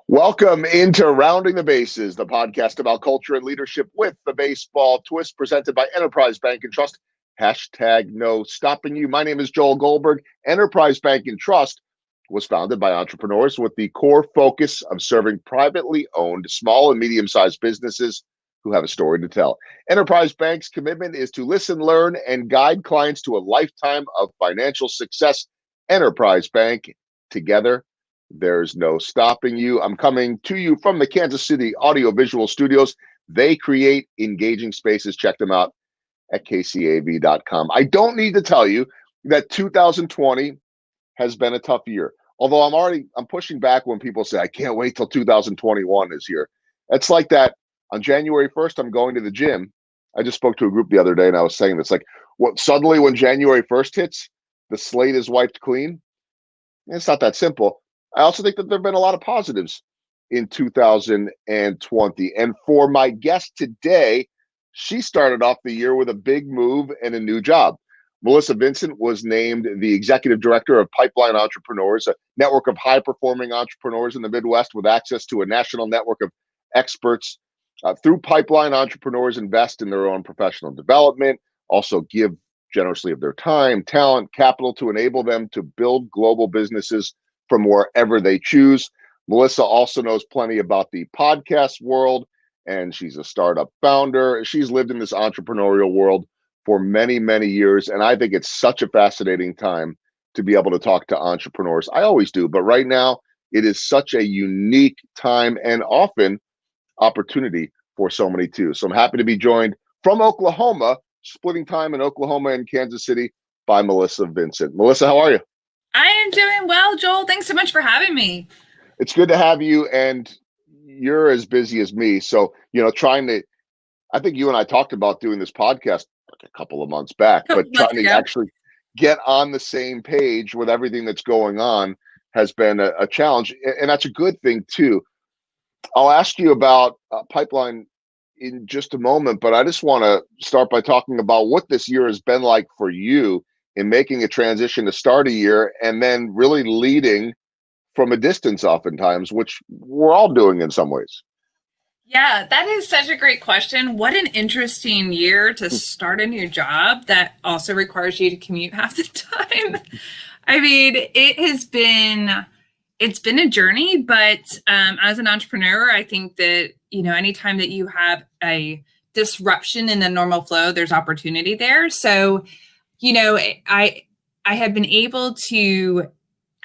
Welcome into Rounding the Bases, the podcast about culture and leadership with the baseball twist, presented by Enterprise Bank and Trust. Hashtag no stopping you. My name is Joel Goldberg. Enterprise Bank and Trust was founded by entrepreneurs with the core focus of serving privately owned small and medium-sized businesses who have a story to tell. Enterprise Bank's commitment is to listen, learn, and guide clients to a lifetime of financial success. Enterprise Bank, together, there's no stopping you. I'm coming to you from the Kansas City Audiovisual Studios. They create engaging spaces. Check them out at kcav.com. I don't need to tell you that 2020 has been a tough year. Although I'm pushing back when people say, I can't wait till 2021 is here. It's like that. On January 1st, I'm going to the gym. I just spoke to a group the other day and I was saying this, like, what suddenly when January 1st hits, the slate is wiped clean. It's not that simple. I also think that there have been a lot of positives in 2020. And for my guest today, she started off the year with a big move and a new job. Melissa Vincent was named the executive director of Pipeline Entrepreneurs, a network of high-performing entrepreneurs in the Midwest with access to a national network of experts. Through Pipeline, entrepreneurs invest in their own professional development, also give generously of their time, talent, capital to enable them to build global businesses from wherever they choose. Melissa also knows plenty about the podcast world, and she's a startup founder. She's lived in this entrepreneurial world for many, many years, and I think it's such a fascinating time to be able to talk to entrepreneurs. I always do, but right now it is such a unique time and often opportunity for so many too. So I'm happy to be joined from Oklahoma, splitting time in Oklahoma and Kansas City, by Melissa Vincent. Melissa, how are you? I am doing well, Joel. Thanks so much for having me. It's good to have you, and you're as busy as me. So, I think you and I talked about doing this podcast like a couple of months back, but trying to actually get on the same page with everything that's going on has been a challenge. And that's a good thing too. I'll ask you about Pipeline in just a moment, but I just want to start by talking about what this year has been like for you in making a transition to start a year and then really leading from a distance oftentimes, which we're all doing in some ways. Yeah, that is such a great question. What an interesting year to start a new job that also requires you to commute half the time. I mean, it's been a journey, but as an entrepreneur, I think that, anytime that you have a disruption in the normal flow, there's opportunity there. So, I have been able to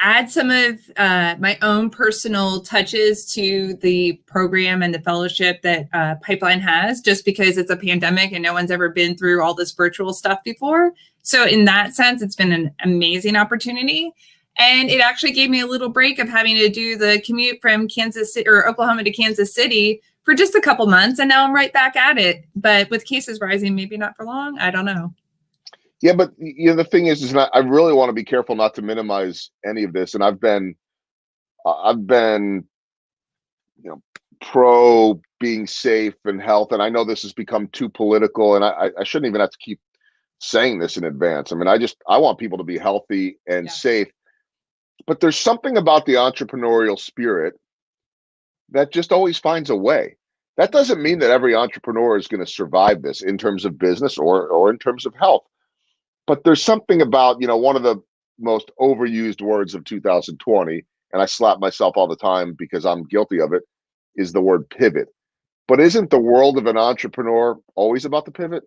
add some of my own personal touches to the program and the fellowship that Pipeline has, just because it's a pandemic and no one's ever been through all this virtual stuff before. So in that sense, it's been an amazing opportunity. And it actually gave me a little break of having to do the commute from Kansas City or Oklahoma to Kansas City for just a couple months. And now I'm right back at it. But with cases rising, maybe not for long. I don't know. Yeah, but the thing is I really want to be careful not to minimize any of this. And I've been pro being safe and health. And I know this has become too political, and I shouldn't even have to keep saying this in advance. I mean, I want people to be healthy and safe. But there's something about the entrepreneurial spirit that just always finds a way. That doesn't mean that every entrepreneur is going to survive this in terms of business or in terms of health. But there's something about, one of the most overused words of 2020, and I slap myself all the time because I'm guilty of it, is the word pivot. But isn't the world of an entrepreneur always about the pivot?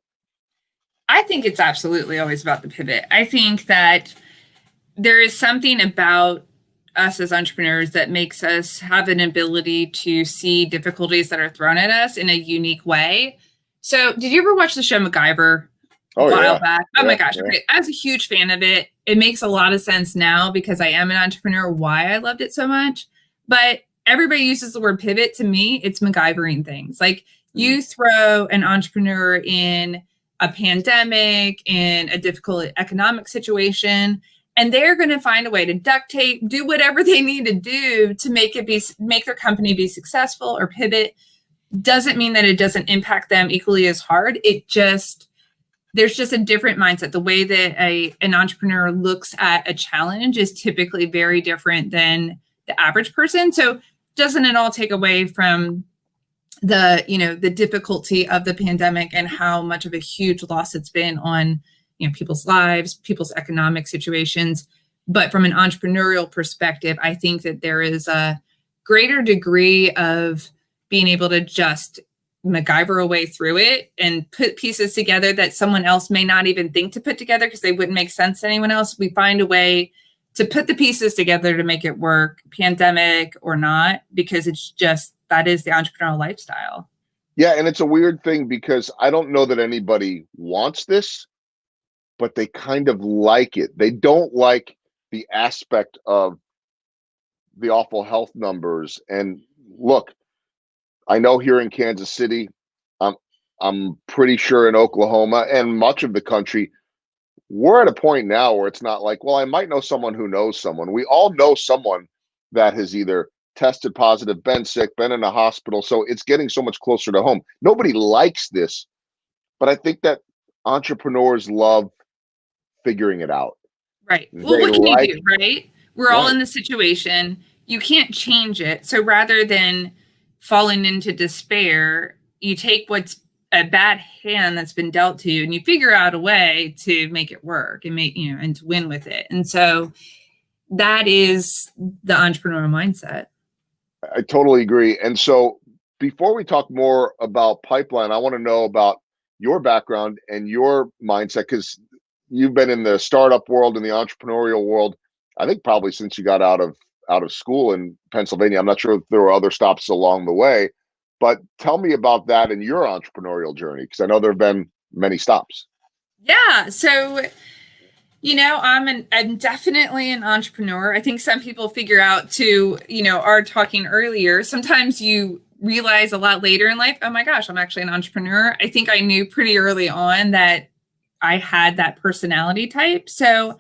I think it's absolutely always about the pivot. I think that there is something about us as entrepreneurs that makes us have an ability to see difficulties that are thrown at us in a unique way. So did you ever watch the show MacGyver? Oh, yeah. Back. Oh my gosh. Okay. I was a huge fan of it. It makes a lot of sense now because I am an entrepreneur, why I loved it so much. But everybody uses the word pivot. To me, it's MacGyvering things. Like you throw an entrepreneur in a pandemic, in a difficult economic situation, and they're going to find a way to duct tape, do whatever they need to do to make their company be successful or pivot. Doesn't mean that it doesn't impact them equally as hard. There's just a different mindset. The way that an entrepreneur looks at a challenge is typically very different than the average person. So doesn't at all take away from the difficulty of the pandemic and how much of a huge loss it's been on, people's lives, people's economic situations. But from an entrepreneurial perspective, I think that there is a greater degree of being able to just MacGyver a way through it and put pieces together that someone else may not even think to put together because they wouldn't make sense to anyone else. We find a way to put the pieces together to make it work, pandemic or not, because it's just, that is the entrepreneurial lifestyle. Yeah, and it's a weird thing because I don't know that anybody wants this, but they kind of like it. They don't like the aspect of the awful health numbers. And look, I know here in Kansas City, I'm pretty sure in Oklahoma and much of the country, we're at a point now where it's not like, well, I might know someone who knows someone. We all know someone that has either tested positive, been sick, been in a hospital. So it's getting so much closer to home. Nobody likes this, but I think that entrepreneurs love figuring it out. Right. Well, what can you do, right? We're all in the situation. You can't change it. So rather than falling into despair, you take what's a bad hand that's been dealt to you and you figure out a way to make it work and and to win with it. And so that is the entrepreneurial mindset. I totally agree. And so before we talk more about Pipeline, I want to know about your background and your mindset, because you've been in the startup world and the entrepreneurial world, I think probably since you got out of school in Pennsylvania. I'm not sure if there were other stops along the way, but tell me about that and your entrepreneurial journey, because I know there have been many stops. Yeah. So, I'm definitely an entrepreneur. I think some people figure out our talking earlier, sometimes you realize a lot later in life, oh my gosh, I'm actually an entrepreneur. I think I knew pretty early on that I had that personality type. So,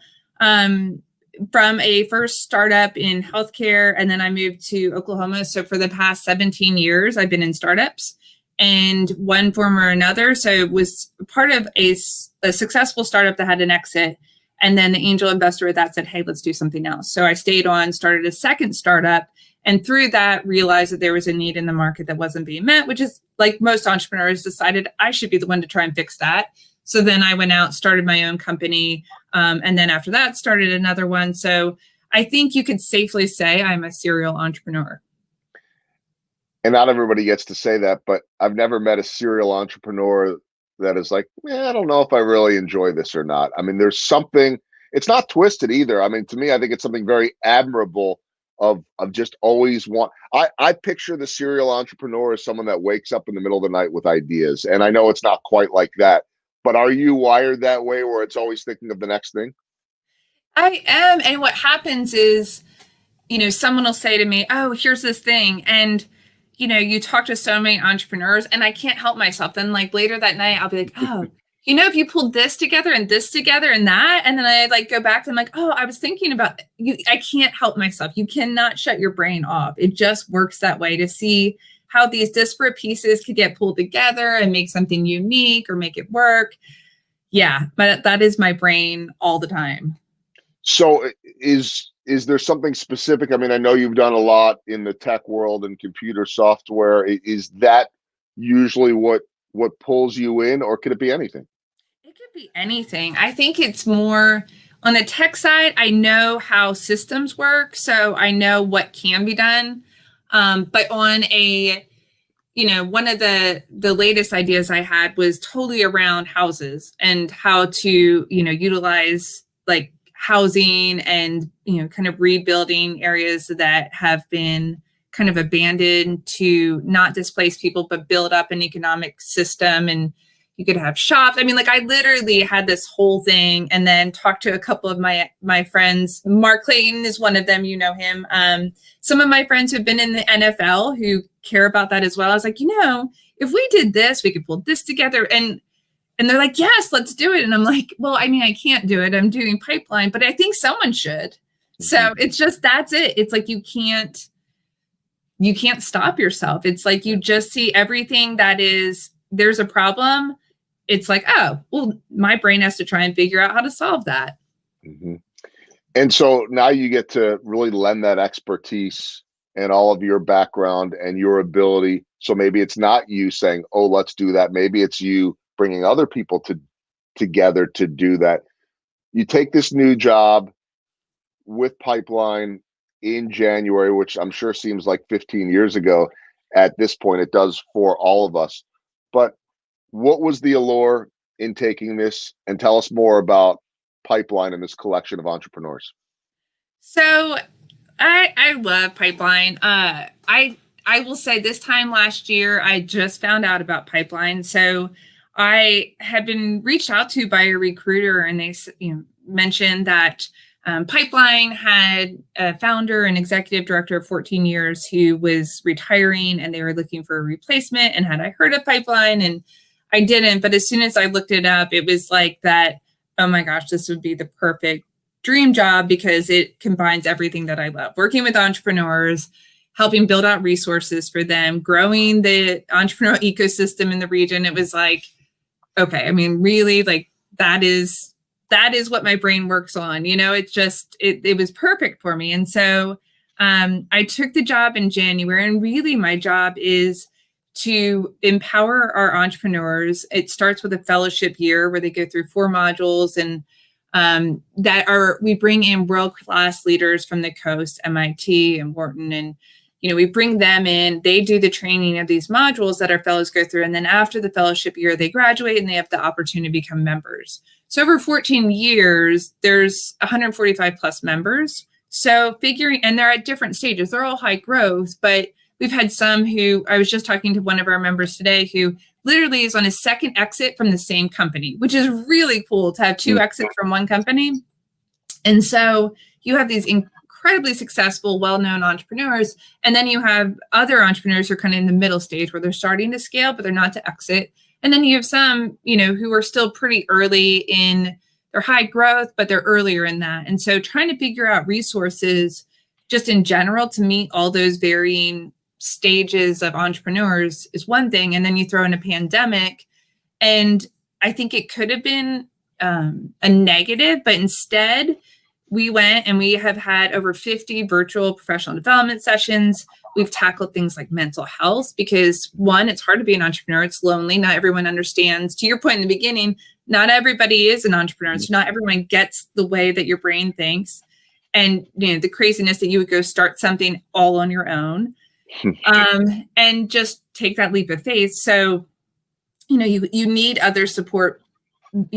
from a first startup in healthcare, and then I moved to Oklahoma. So for the past 17 years, I've been in startups in one form or another. So it was part of a successful startup that had an exit. And then the angel investor with that said, hey, let's do something else. So I stayed on, started a second startup, and through that realized that there was a need in the market that wasn't being met, which is like most entrepreneurs decided I should be the one to try and fix that. So then I went out, started my own company. And then after that, started another one. So I think you could safely say I'm a serial entrepreneur. And not everybody gets to say that, but I've never met a serial entrepreneur that is like, I don't know if I really enjoy this or not. I mean, there's something, it's not twisted either. I mean, to me, I think it's something very admirable of just always I picture the serial entrepreneur as someone that wakes up in the middle of the night with ideas. And I know it's not quite like that. But are you wired that way where it's always thinking of the next thing? I am. And what happens is, someone will say to me, oh, here's this thing. And, you talk to so many entrepreneurs and I can't help myself. Then like later that night, I'll be like, oh, if you pulled this together and that, and then I like go back to, I'm like, oh, I was thinking about you. I can't help myself. You cannot shut your brain off. It just works that way to see how these disparate pieces could get pulled together and make something unique or make it work. Yeah, but that is my brain all the time. So is there something specific? I mean, I know you've done a lot in the tech world and computer software. Is that usually what pulls you in, or could it be anything? It could be anything. I think it's more on the tech side. I know how systems work, so I know what can be done. But on a, one of the latest ideas I had was totally around houses and how to, utilize like housing and, kind of rebuilding areas that have been kind of abandoned to not displace people, but build up an economic system. And you could have shops. I mean, like I literally had this whole thing and then talked to a couple of my friends. Mark Clayton is one of them, him. Some of my friends who've been in the NFL who care about that as well. I was like, if we did this, we could pull this together. And they're like, yes, let's do it. And I'm like, well, I mean, I can't do it. I'm doing Pipeline, but I think someone should. Mm-hmm. So it's just, that's it. It's like, you can't stop yourself. It's like, you just see everything there's a problem. It's like, oh, well, my brain has to try and figure out how to solve that. Mm-hmm. And so now you get to really lend that expertise and all of your background and your ability. So maybe it's not you saying, oh, let's do that. Maybe it's you bringing other people together to do that. You take this new job with Pipeline in January, which I'm sure seems like 15 years ago. At this point, it does for all of us. But what was the allure in taking this? And tell us more about Pipeline and this collection of entrepreneurs. So I love Pipeline. I will say this time last year, I just found out about Pipeline. So I had been reached out to by a recruiter, and they mentioned that Pipeline had a founder and executive director of 14 years who was retiring, and they were looking for a replacement. And had I heard of Pipeline? And I didn't. But as soon as I looked it up, it was like that, oh my gosh, this would be the perfect dream job because it combines everything that I love. Working with entrepreneurs, helping build out resources for them, growing the entrepreneurial ecosystem in the region. It was like, okay, I mean, really, like that is what my brain works on. It was perfect for me. And so I took the job in January, and really my job is to empower our entrepreneurs. It starts with a fellowship year where they go through 4 modules, and we bring in world-class leaders from the coast, MIT and Wharton, and we bring them in. They do the training of these modules that our fellows go through, and then after the fellowship year, they graduate and they have the opportunity to become members. So over 14 years, there's 145 plus members. So and they're at different stages. They're all high growth, but we've had some who, I was just talking to one of our members today who literally is on his second exit from the same company, which is really cool to have 2 exits from one company. And so you have these incredibly successful, well-known entrepreneurs, and then you have other entrepreneurs who are kind of in the middle stage where they're starting to scale, but they're not to exit. And then you have some, who are still pretty early in their high growth, but they're earlier in that. And so trying to figure out resources just in general to meet all those varying stages of entrepreneurs is one thing. And then you throw in a pandemic, and I think it could have been a negative, but instead we went and we have had over 50 virtual professional development sessions. We've tackled things like mental health because, one, it's hard to be an entrepreneur. It's lonely. Not everyone understands. To your point in the beginning, not everybody is an entrepreneur. So not everyone gets the way that your brain thinks. And the craziness that you would go start something all on your own. And just take that leap of faith. So, you need other support,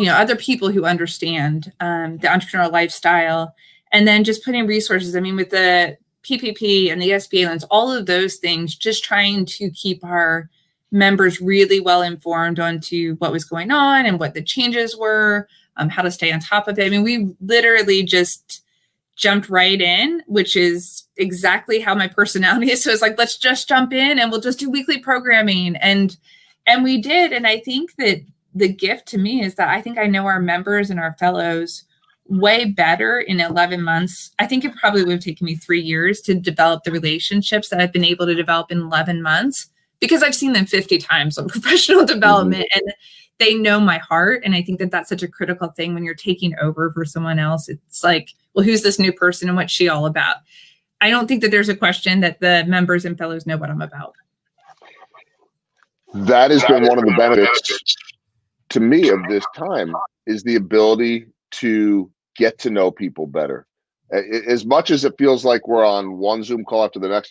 other people who understand the entrepreneurial lifestyle, and then just putting resources. I mean, with the PPP and the SBA loans, all of those things, just trying to keep our members really well informed onto what was going on and what the changes were, how to stay on top of it. I mean, we literally just jumped right in, which is exactly how my personality is. So it's like, let's just jump in and we'll just do weekly programming. And we did. And I think that the gift to me is that I think I know our members and our fellows way better in 11 months. I think it probably would have taken me 3 years to develop the relationships that I've been able to develop in 11 months because I've seen them 50 times on professional development. And they know my heart. And I think that that's such a critical thing when you're taking over for someone else. It's like, well, who's this new person and what's she all about? I don't think that there's a question that the members and fellows know what I'm about. That has been one of the benefits to me of this time, is the ability to get to know people better. As much as it feels like we're on one Zoom call after the next,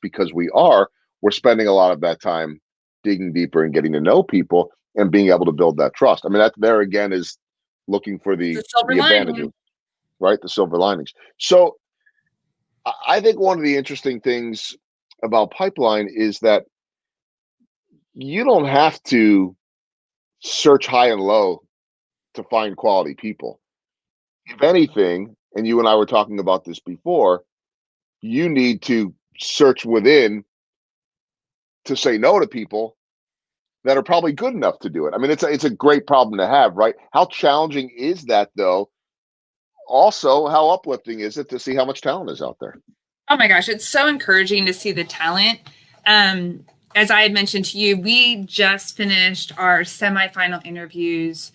because we're spending a lot of that time digging deeper and getting to know people and being able to build that trust. I mean, that there again is looking for the advantages, right? The silver linings. So I think one of the interesting things about Pipeline is that you don't have to search high and low to find quality people. If anything, and you and I were talking about this before, you need to search within to say no to people that are probably good enough to do it. I mean, it's a great problem to have, right? How challenging is that, though? Also, how uplifting is it to see how much talent is out there? Oh my gosh, it's so encouraging to see the talent. As I had mentioned to you, we just finished our semifinal interviews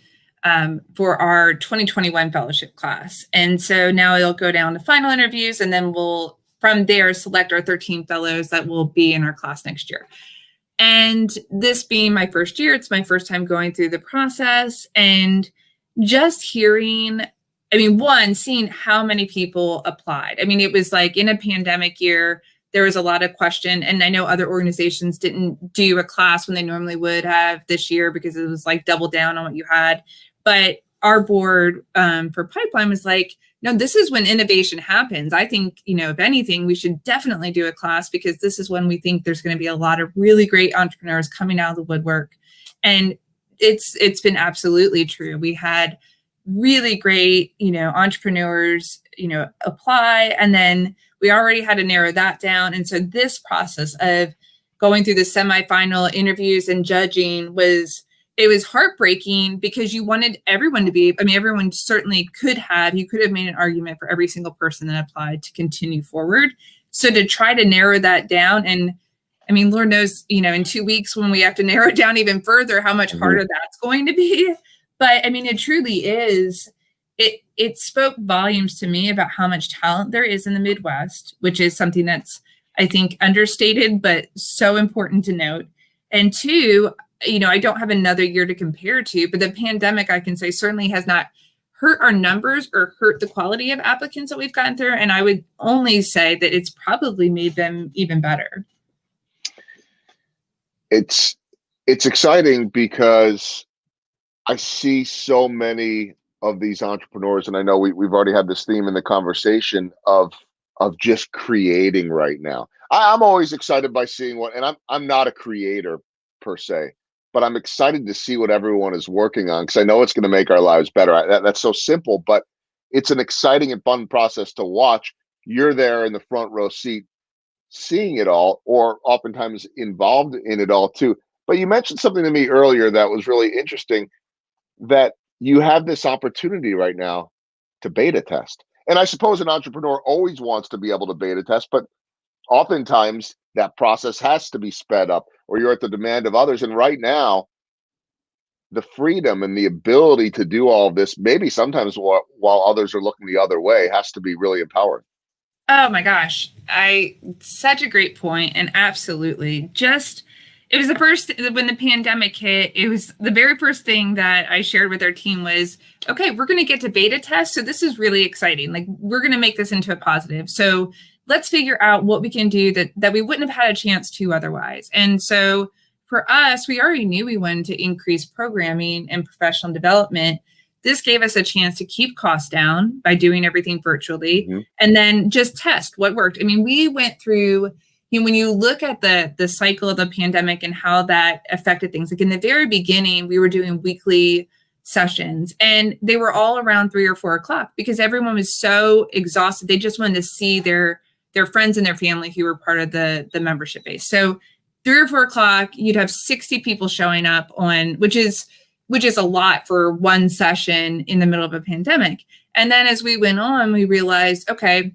for our 2021 fellowship class. And so now it'll go down to final interviews, and then we'll from there select our 13 fellows that will be in our class next year. And this being my first year, it's my first time going through the process, and just hearing, I mean, one, seeing how many people applied. I mean, it was like in a pandemic year, there was a lot of question. And I know other organizations didn't do a class when they normally would have this year because it was like double down on what you had. But our board for Pipeline was like, no, this is when innovation happens. I think, if anything, we should definitely do a class because this is when we think there's going to be a lot of really great entrepreneurs coming out of the woodwork. And it's been absolutely true. We had really great, entrepreneurs, apply, and then we already had to narrow that down. And so this process of going through the semifinal interviews and judging was heartbreaking because you wanted everyone to be, everyone certainly you could have made an argument for every single person that applied to continue forward. So to try to narrow that down, and Lord knows, in 2 weeks when we have to narrow it down even further, how much harder that's going to be. But it truly is. It spoke volumes to me about how much talent there is in the Midwest, which is something that's, I think, understated, but so important to note. And two, I don't have another year to compare to, but the pandemic, I can say, certainly has not hurt our numbers or hurt the quality of applicants that we've gotten through. And I would only say that it's probably made them even better. It's exciting because I see so many of these entrepreneurs, and I know we've already had this theme in the conversation of just creating right now. I'm always excited by seeing what, and I'm not a creator per se, but I'm excited to see what everyone is working on because I know it's going to make our lives better. That's so simple, but it's an exciting and fun process to watch. You're there in the front row seat, seeing it all, or oftentimes involved in it all too. But you mentioned something to me earlier that was really interesting, that you have this opportunity right now to beta test. And I suppose an entrepreneur always wants to be able to beta test, but oftentimes that process has to be sped up or you're at the demand of others. And right now, the freedom and the ability to do all of this, maybe sometimes while others are looking the other way, has to be really empowering. Oh my gosh. Such a great point. And absolutely. It was the first, when the pandemic hit, it was the very first thing that I shared with our team was, okay, we're going to get to beta test. So this is really exciting. Like, we're going to make this into a positive. So let's figure out what we can do that we wouldn't have had a chance to otherwise. And so for us, we already knew we wanted to increase programming and professional development. This gave us a chance to keep costs down by doing everything virtually and then just test what worked. We went through, when you look at the cycle of the pandemic and how that affected things, like in the very beginning, we were doing weekly sessions and they were all around 3 or 4 o'clock because everyone was so exhausted. They just wanted to see their friends and their family who were part of the membership base. So 3 or 4 o'clock, you'd have 60 people showing up which is a lot for one session in the middle of a pandemic. And then as we went on, we realized, okay,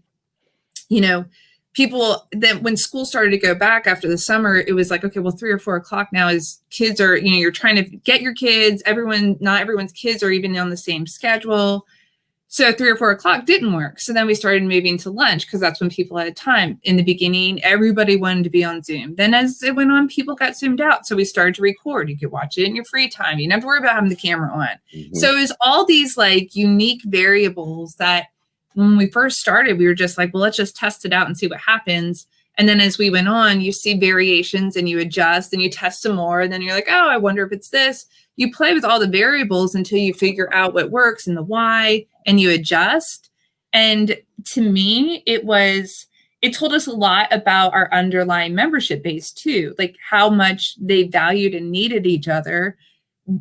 people, then when school started to go back after the summer, it was like, okay, well, 3 or 4 o'clock now is kids are, you're trying to get your kids, not everyone's kids are even on the same schedule. So 3 or 4 o'clock didn't work. So then we started moving to lunch because that's when people had time. In the beginning, everybody wanted to be on Zoom. Then as it went on, people got zoomed out. So we started to record. You could watch it in your free time. You didn't have to worry about having the camera on. So it was all these like unique variables that when we first started, we were just like, well, let's just test it out and see what happens. And then as we went on, you see variations and you adjust and you test some more. And then you're like, oh, I wonder if it's this. You play with all the variables until you figure out what works and the why, and you adjust. And to me, it told us a lot about our underlying membership base too, like how much they valued and needed each other,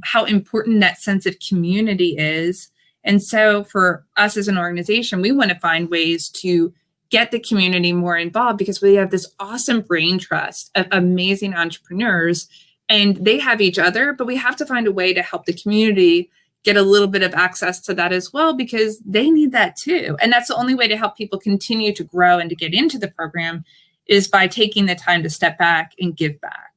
how important that sense of community is. And so for us as an organization, we want to find ways to get the community more involved because we have this awesome brain trust of amazing entrepreneurs and they have each other, but we have to find a way to help the community get a little bit of access to that as well because they need that too. And that's the only way to help people continue to grow and to get into the program is by taking the time to step back and give back.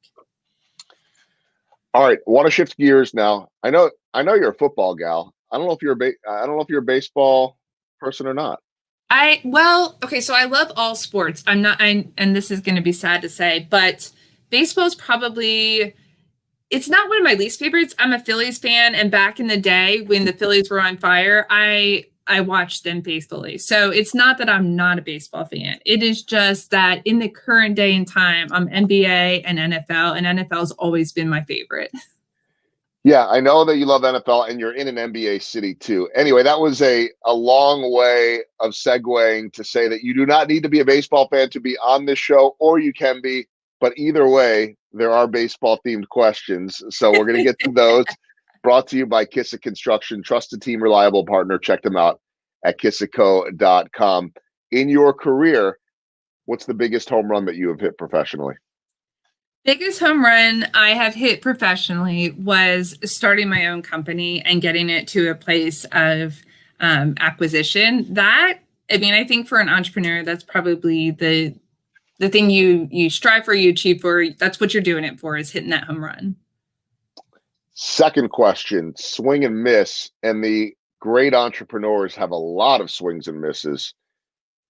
All right, I want to shift gears now. I know you're a football gal. I don't know if you're a baseball person or not. Okay, so I love all sports. And this is going to be sad to say, but baseball's probably, it's not one of my least favorites. I'm a Phillies fan, and back in the day when the Phillies were on fire, I watched them faithfully. So it's not that I'm not a baseball fan. It is just that in the current day and time, I'm NBA and NFL, and NFL's always been my favorite. Yeah, I know that you love NFL and you're in an NBA city too. Anyway, that was a long way of segueing to say that you do not need to be a baseball fan to be on this show, or you can be. But either way, there are baseball themed questions. So we're going to get to those. Brought to you by Kissick Construction, trusted team, reliable partner. Check them out at kissico.com. In your career, what's the biggest home run that you have hit professionally? Biggest home run I have hit professionally was starting my own company and getting it to a place of acquisition. I think for an entrepreneur, that's probably the thing you strive for, you achieve for. That's what you're doing it for, is hitting that home run. Second question, swing and miss. And the great entrepreneurs have a lot of swings and misses.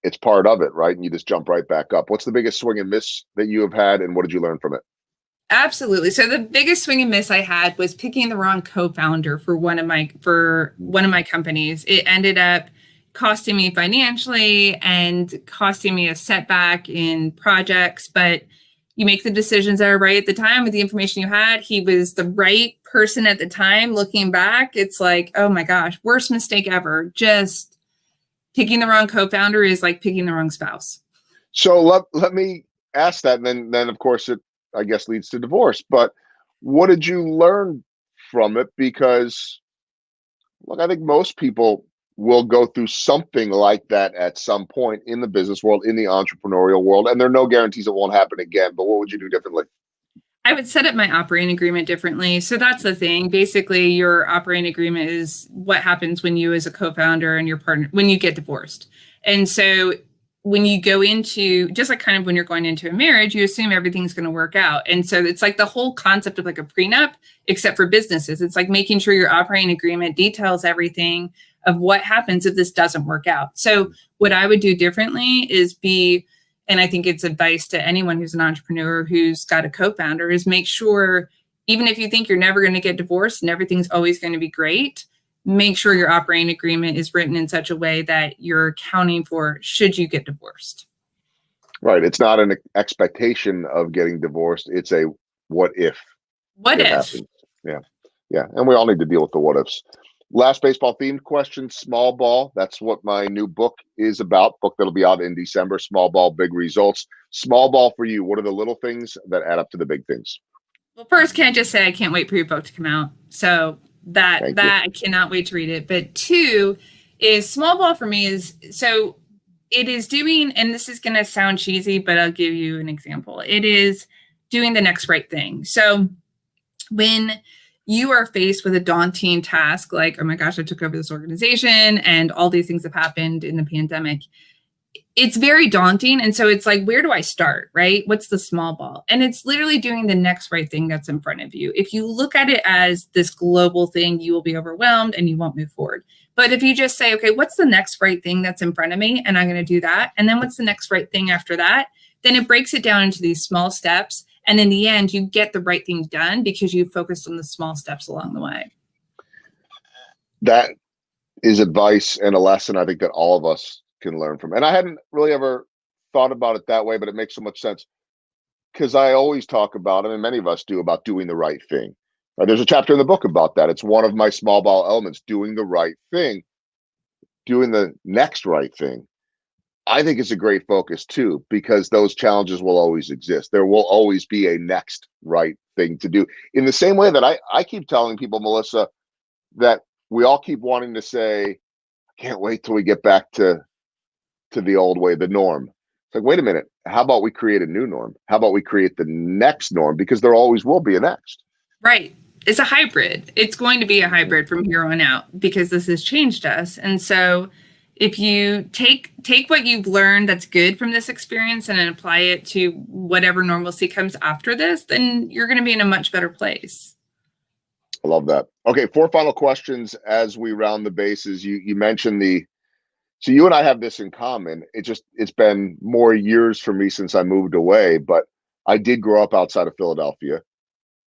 It's part of it, right? And you just jump right back up. What's the biggest swing and miss that you have had, and what did you learn from it? Absolutely. So the biggest swing and miss I had was picking the wrong co-founder for one of my companies. It ended up costing me financially and costing me a setback in projects, but you make the decisions that are right at the time with the information you had. He was the right person at the time. Looking back, it's like, oh my gosh, worst mistake ever. Just picking the wrong co-founder is like picking the wrong spouse. So let me ask that, and then of course it, I guess, leads to divorce. But what did you learn from it? Because look, I think most people will go through something like that at some point in the business world, in the entrepreneurial world, and there are no guarantees it won't happen again. But what would you do differently? I would set up my operating agreement differently. So that's the thing. Basically, your operating agreement is what happens when you, as a co-founder, and your partner, when you get divorced. And so when you go into, just like kind of when you're going into a marriage, you assume everything's going to work out. And so it's like the whole concept of like a prenup, except for businesses. It's like making sure your operating agreement details everything of what happens if this doesn't work out. So what I would do differently is and I think it's advice to anyone who's an entrepreneur who's got a co-founder, is make sure, even if you think you're never going to get divorced and everything's always going to be great, make sure your operating agreement is written in such a way that you're accounting for should you get divorced. Right. It's not an expectation of getting divorced. It's a what if What it if? happens. Yeah. Yeah. And we all need to deal with the what ifs. Last baseball themed question, small ball. That's what my new book is about. Book that'll be out in December. Small ball, big results. Small ball for you. What are the little things that add up to the big things? Well, first, can I just say I can't wait for your book to come out. So Thank you. I cannot wait to read it. But two is small ball for me is, so it is doing, and this is going to sound cheesy, but I'll give you an example. It is doing the next right thing. So when you are faced with a daunting task, like, oh my gosh, I took over this organization and all these things have happened in the pandemic, it's very daunting. And so it's like, where do I start, right? What's the small ball? And it's literally doing the next right thing that's in front of you. If you look at it as this global thing, you will be overwhelmed and you won't move forward. But if you just say, okay, what's the next right thing that's in front of me? And I'm going to do that. And then what's the next right thing after that? Then it breaks it down into these small steps. And in the end, you get the right thing done because you focused on the small steps along the way. That is advice and a lesson I think that all of us can learn from. And I hadn't really ever thought about it that way, but it makes so much sense because I always talk about, and many of us do, about doing the right thing. There's a chapter in the book about that. It's one of my small ball elements, doing the right thing, doing the next right thing. I think it's a great focus too, because those challenges will always exist. There will always be a next right thing to do. In the same way that I keep telling people, Melissa, that we all keep wanting to say, I can't wait till we get back to the old way, the norm. It's like, wait a minute, how about we create a new norm? How about we create the next norm? Because there always will be a next. Right. It's a hybrid. It's going to be a hybrid from here on out because this has changed us. And so if you take what you've learned that's good from this experience and then apply it to whatever normalcy comes after this, then you're going to be in a much better place. I love that. Okay, 4 final questions as we round the bases. You mentioned the So you and I have this in common. It's been more years for me since I moved away, but I did grow up outside of Philadelphia.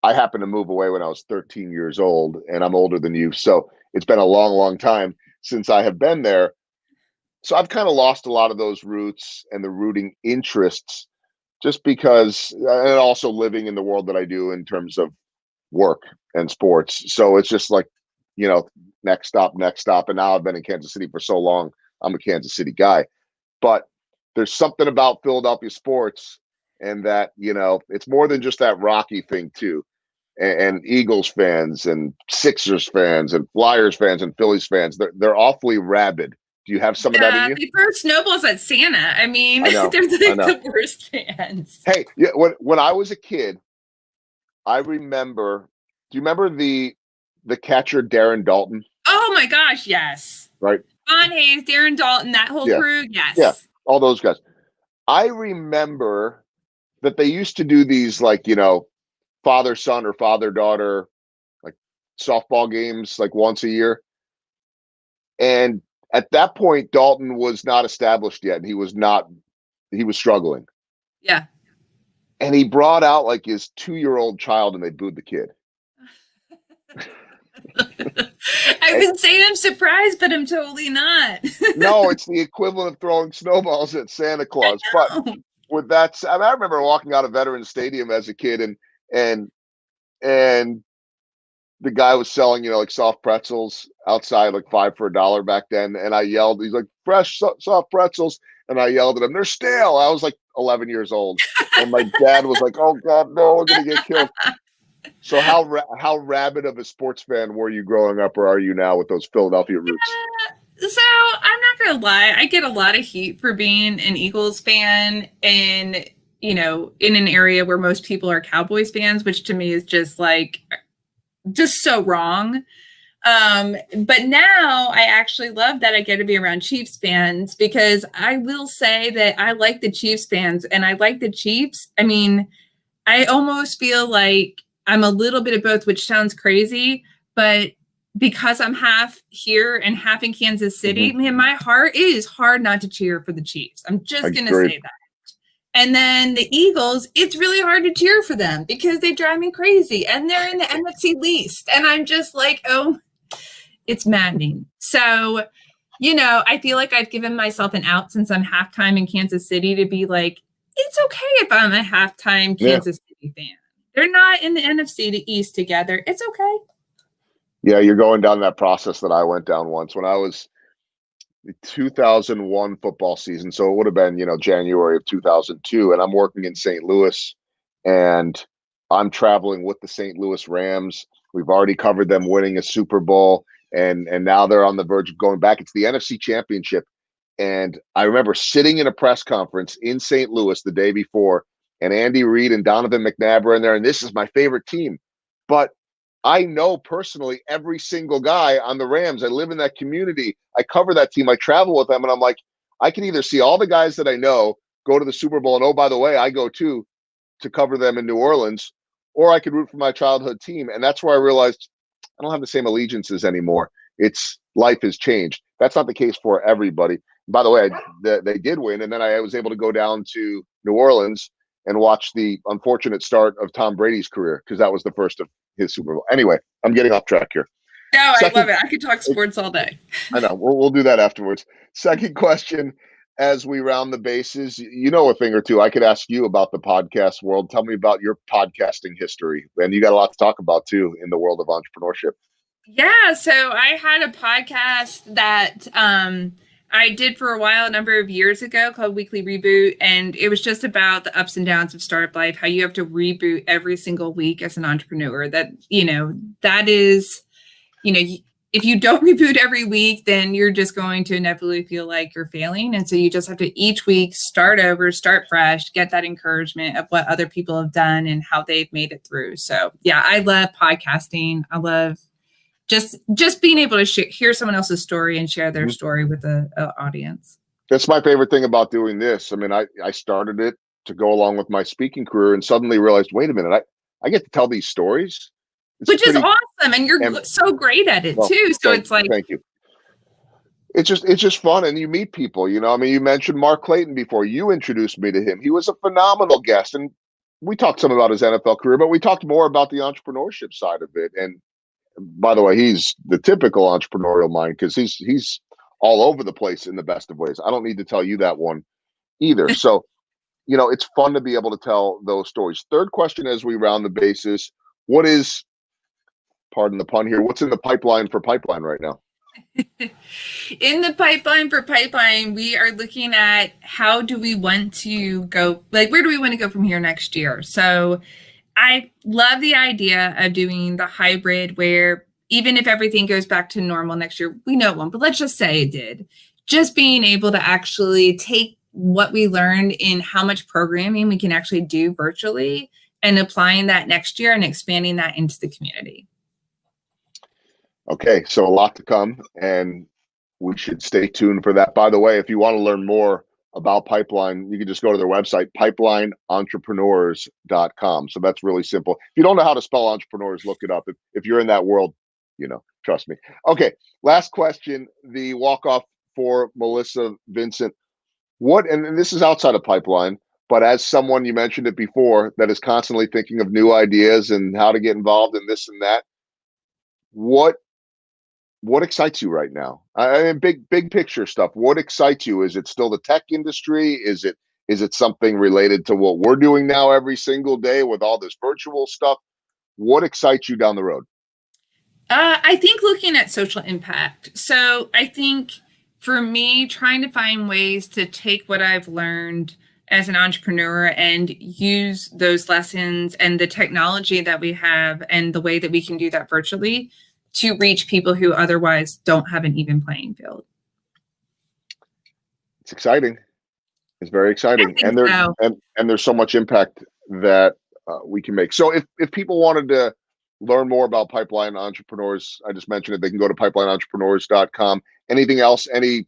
I happened to move away when I was 13 years old, and I'm older than you. So it's been a long, long time since I have been there. So I've kind of lost a lot of those roots and the rooting interests just because, and also living in the world that I do in terms of work and sports. So it's just like, next stop, next stop. And now I've been in Kansas City for so long, I'm a Kansas City guy. But there's something about Philadelphia sports, and that, it's more than just that Rocky thing too. And Eagles fans and Sixers fans and Flyers fans and Phillies fans, they're awfully rabid. Do you have some of that in you? They throw snowballs at Santa. I mean, they're like the worst fans. Hey, yeah, when I was a kid, I remember. Do you remember the catcher Darren Dalton? Oh my gosh, yes. Right. Von Hayes, Darren Dalton, that whole crew, yes. Yeah, all those guys. I remember that they used to do these like, father-son or father-daughter like softball games like once a year. And at that point, Dalton was not established yet. He was struggling. Yeah. And he brought out like his 2-year-old child, and they booed the kid. I've been saying I'm surprised, but I'm totally not. No, it's the equivalent of throwing snowballs at Santa Claus. But with that, I remember walking out of Veterans Stadium as a kid, and the guy was selling, like soft pretzels outside, like $5 for $1 back then. And I yelled, he's like, fresh soft pretzels. And I yelled at him, they're stale. I was like 11 years old. And my dad was like, oh God, no, we're going to get killed. So how rabid of a sports fan were you growing up, or are you now with those Philadelphia roots? So I'm not going to lie. I get a lot of heat for being an Eagles fan, and, in an area where most people are Cowboys fans, which to me is just so wrong. But now I actually love that I get to be around Chiefs fans, because I will say that I like the Chiefs fans, and I like the Chiefs. I mean, I almost feel like I'm a little bit of both, which sounds crazy, but because I'm half here and half in Kansas City, man, my heart, it is hard not to cheer for the Chiefs. I'm just going to say that. And then the Eagles, it's really hard to cheer for them because they drive me crazy, and they're in the NFC least. And I'm just like, oh, it's maddening. So, I feel like I've given myself an out since I'm halftime in Kansas City to be like, it's okay if I'm a halftime Kansas City fan. They're not in the NFC to East together. It's okay. Yeah, you're going down that process that I went down once when I was the 2001 football season. So it would have been, January of 2002. And I'm working in St. Louis, and I'm traveling with the St. Louis Rams. We've already covered them winning a Super Bowl, and now they're on the verge of going back. It's the NFC Championship. And I remember sitting in a press conference in St. Louis the day before, and Andy Reid and Donovan McNabb are in there, and this is my favorite team. But I know personally every single guy on the Rams. I live in that community. I cover that team. I travel with them, and I'm like, I can either see all the guys that I know go to the Super Bowl, and oh, by the way, I go too to cover them in New Orleans, or I could root for my childhood team. And that's where I realized I don't have the same allegiances anymore. Life has changed. That's not the case for everybody. By the way, they did win, and then I was able to go down to New Orleans and watch the unfortunate start of Tom Brady's career, because that was the first of his Super Bowl. Anyway, I'm getting off track here. No, I love it. I could talk sports all day. I know. We'll do that afterwards. Second question, as we round the bases, a thing or two. I could ask you about the podcast world. Tell me about your podcasting history. And you got a lot to talk about, too, in the world of entrepreneurship. Yeah, so I had a podcast that I did for a while, a number of years ago, called Weekly Reboot. And it was just about the ups and downs of startup life, how you have to reboot every single week as an entrepreneur. That is, if you don't reboot every week, then you're just going to inevitably feel like you're failing. And so you just have to each week start over, start fresh, get that encouragement of what other people have done and how they've made it through. So yeah, I love podcasting. I love just being able to hear someone else's story and share their story with the audience. That's my favorite thing about doing this. I mean, I started it to go along with my speaking career, and suddenly realized, wait a minute, I get to tell these stories. Which is awesome. And you're so great at it too. So it's like, thank you. it's just fun, and you meet people. I mean, you mentioned Mark Clayton before. You introduced me to him. He was a phenomenal guest, and we talked some about his NFL career, but we talked more about the entrepreneurship side of it. And by the way, he's the typical entrepreneurial mind because he's all over the place in the best of ways. I don't need to tell you that one either. So, it's fun to be able to tell those stories. Third question as we round the bases, what is, pardon the pun here, what's in the pipeline for Pipeline right now? In the pipeline for Pipeline, we are looking at how do we want to go, like, where do we want to go from here next year? So I love the idea of doing the hybrid where even if everything goes back to normal next year, we know it won't, but let's just say it did. Just being able to actually take what we learned in how much programming we can actually do virtually and applying that next year and expanding that into the community. Okay, so a lot to come, and we should stay tuned for that. By the way, if you want to learn more about Pipeline, you can just go to their website, pipelines.entrepreneurs.com. So that's really simple. If you don't know how to spell entrepreneurs, look it up. If you're in that world, trust me. Okay, last question, the walk-off for Melissa Vincent. And this is outside of Pipeline, but as someone, you mentioned it before, that is constantly thinking of new ideas and how to get involved in this and that, what excites you right now? I mean, big picture stuff. What excites you? Is it still the tech industry? Is it something related to what we're doing now every single day with all this virtual stuff? What excites you down the road? I think looking at social impact. So I think for me, trying to find ways to take what I've learned as an entrepreneur and use those lessons and the technology that we have and the way that we can do that virtually to reach people who otherwise don't have an even playing field. It's exciting. It's very exciting, and there's so much impact that we can make. So if people wanted to learn more about Pipeline Entrepreneurs, I just mentioned it, they can go to pipelineentrepreneurs.com. Anything else? Any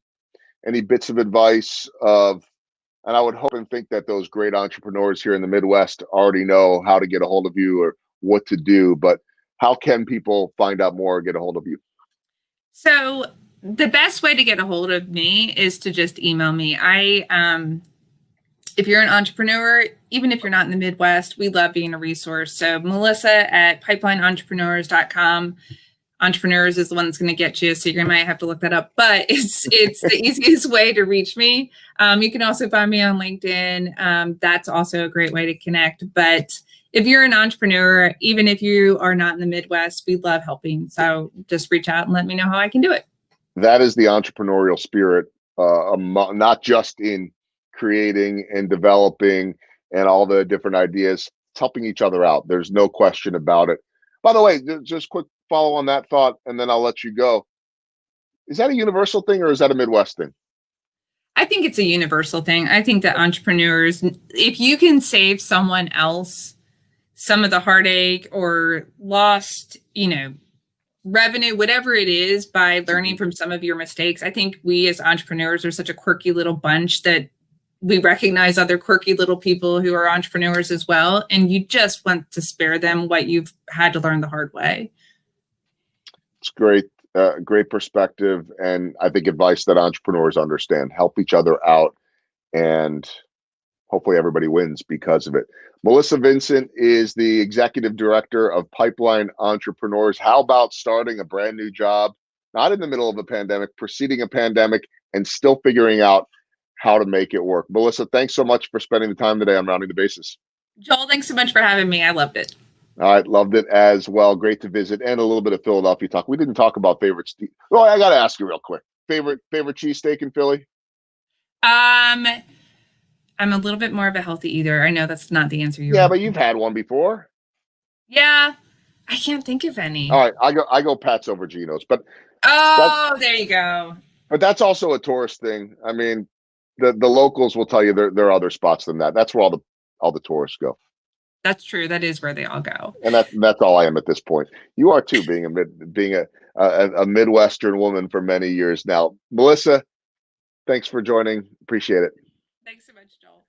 bits of advice and I would hope and think that those great entrepreneurs here in the Midwest already know how to get a hold of you or what to do, but how can people find out more or get a hold of you? So the best way to get a hold of me is to just email me. If you're an entrepreneur, even if you're not in the Midwest, we love being a resource. So Melissa at pipeleineentrepreneurs.com. Entrepreneurs is the one that's going to get you, so you might have to look that up. But it's the easiest way to reach me. You can also find me on LinkedIn. That's also a great way to connect. But if you're an entrepreneur, even if you are not in the Midwest, we love helping. So just reach out and let me know how I can do it. That is the entrepreneurial spirit, not just in creating and developing and all the different ideas. It's helping each other out. There's no question about it. By the way, just quick follow on that thought, and then I'll let you go. Is that a universal thing or is that a Midwest thing? I think it's a universal thing. I think that entrepreneurs, if you can save someone else some of the heartache or lost, revenue, whatever it is, by learning from some of your mistakes, I think we as entrepreneurs are such a quirky little bunch that we recognize other quirky little people who are entrepreneurs as well. And you just want to spare them what you've had to learn the hard way. It's great. Great perspective, and I think advice that entrepreneurs understand. Help each other out, and hopefully everybody wins because of it. Melissa Vincent is the executive director of Pipeline Entrepreneurs. How about starting a brand new job, not in the middle of a pandemic, preceding a pandemic, and still figuring out how to make it work? Melissa, thanks so much for spending the time today on Rounding the Bases. Joel, thanks so much for having me. I loved it. All right, loved it as well. Great to visit, and a little bit of Philadelphia talk. We didn't talk about favorites. Well, I got to ask you real quick. Favorite cheesesteak in Philly? I'm a little bit more of a healthy eater. I know that's not the answer you. Yeah, but you've had one before. Yeah, I can't think of any. All right, I go Pat's over Geno's, but there you go. But that's also a tourist thing. I mean, the locals will tell you there are other spots than that. That's where all the tourists go. That's true. That is where they all go. And that's all I am at this point. You are too, being a Midwestern woman for many years now. Melissa, thanks for joining. Appreciate it. Thanks so much, Joel.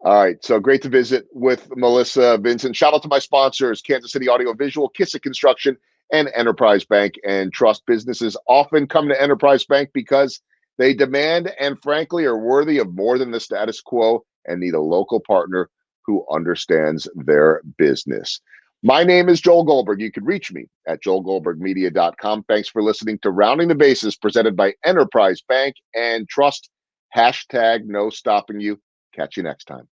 All right. So great to visit with Melissa Vincent. Shout out to my sponsors, Kansas City Audio Visual, Kissick Construction, and Enterprise Bank and Trust. Businesses often come to Enterprise Bank because they demand and frankly are worthy of more than the status quo and need a local partner who understands their business. My name is Joel Goldberg. You can reach me at joelgoldbergmedia.com. Thanks for listening to Rounding the Bases, presented by Enterprise Bank and Trust. Hashtag no stopping you. Catch you next time.